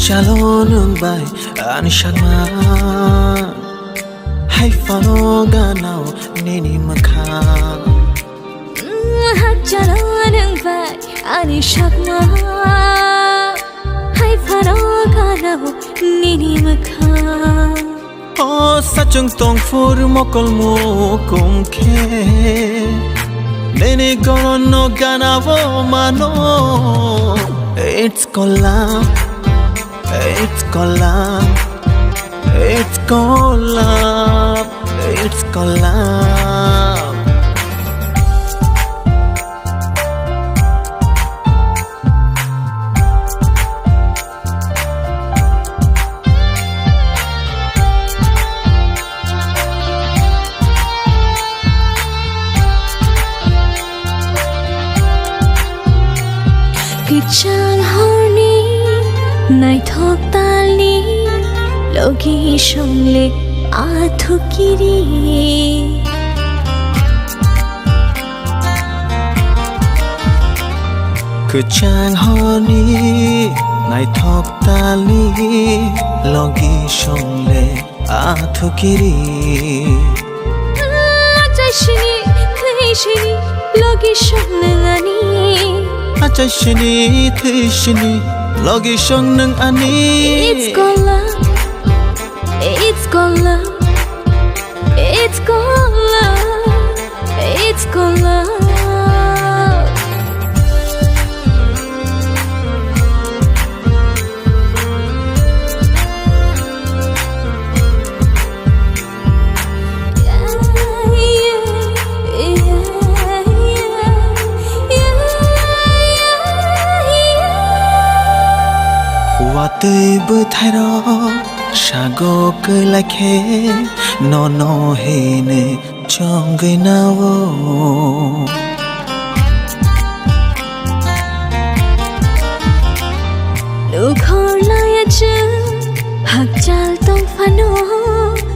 Shalom by Anishagma Hai Fanoga now Nini Maka Shalom by Anishagma Hai Fanoga now Nini Maka Oh Sachung Tong for Mokol Mokum Ke Nini Gorono Ganavo Mano It's collab It's collab, it's collab, it's collab. Kichan horny, night hawk tali, logi shongle athukiri. Kuchang honi, night hawk tali, logi shongle athukiri. Achashini, thaishini, logi shongle ani. Achashini, thaishini, logi shongle ani. It's collab, it's collab, it's collab, it's collab. Tươi bơ thay đó Sago cười lại khé Nó hề nè Trong người nào Lúc hồn lại chứ Hạc chal tông phano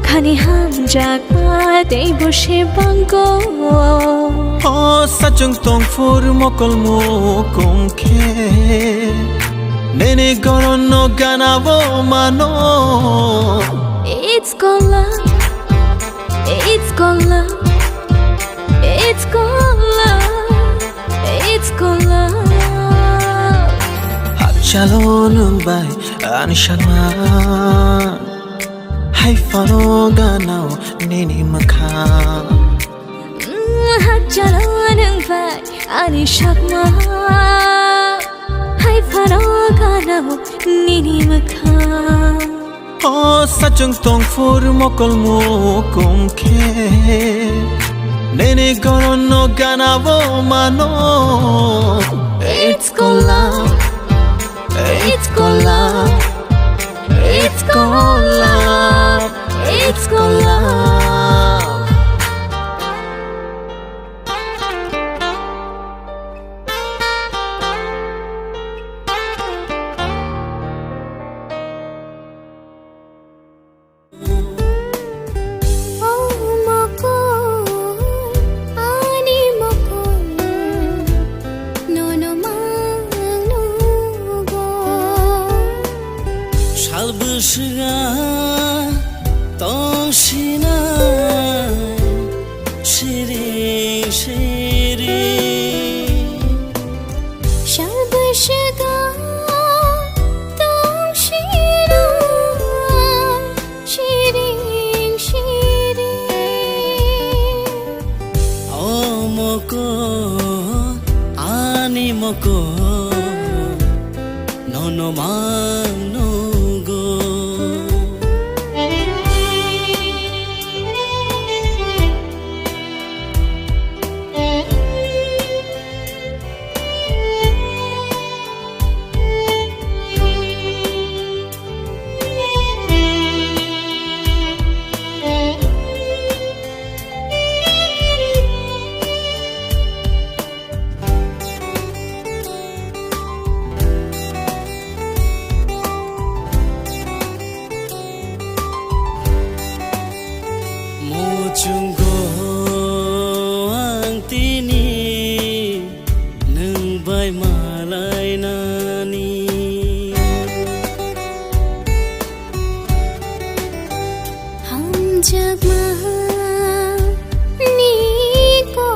Khani ham jak ma Tei boshe bango Oh Sachung tong for Mokol Mokum Ke Nene Gorono Ganavo Mano It's collab, it's collab, it's collab, it's collab. Shalom by Anishagma Hai Fanoga now Nini Maka Shalom by Anishagma Hai Fanoga now Nini Maka Oh Sachung Tong for Mokol Mokum Ke Nene Gorono Ganavo Mano It's collab, it's collab, it's collab, it's collab. Salbışığa toşina şirin şirin Salbışığa toşina şirin şirin Omoko animoko nono mano Niko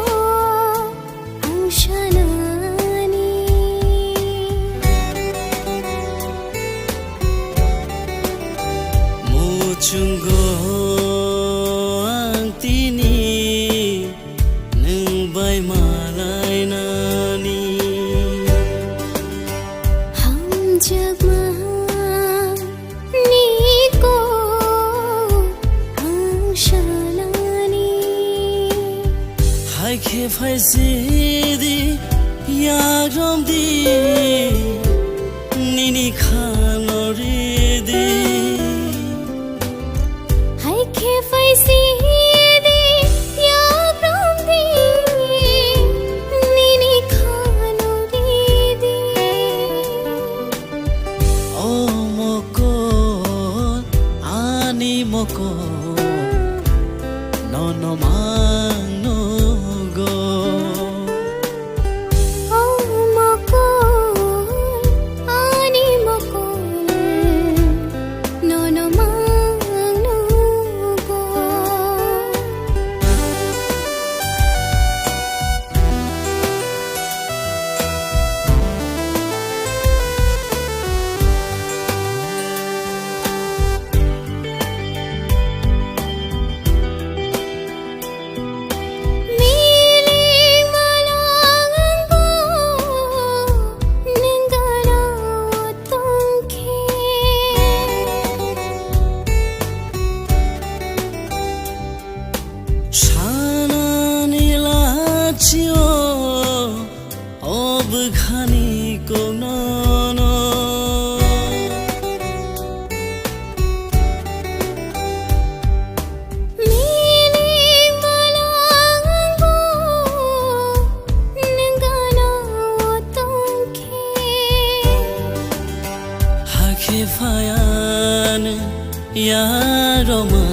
ang shalani Muchunggo ang tini nang bay malay nani Ham jagma Niko ang shalani Hai khe phai sidi yagrom di nini khanori di Hai khe phai si di ya prom di nini khano di Omokol ani mokol nono mang no go Oh mokol ani mokol no mang no go Miling malangan ko Ninggana tongke Shana nila chio ob khani ko nono Miling malangan ko Ninggana tongke Hakhe fayan ya roma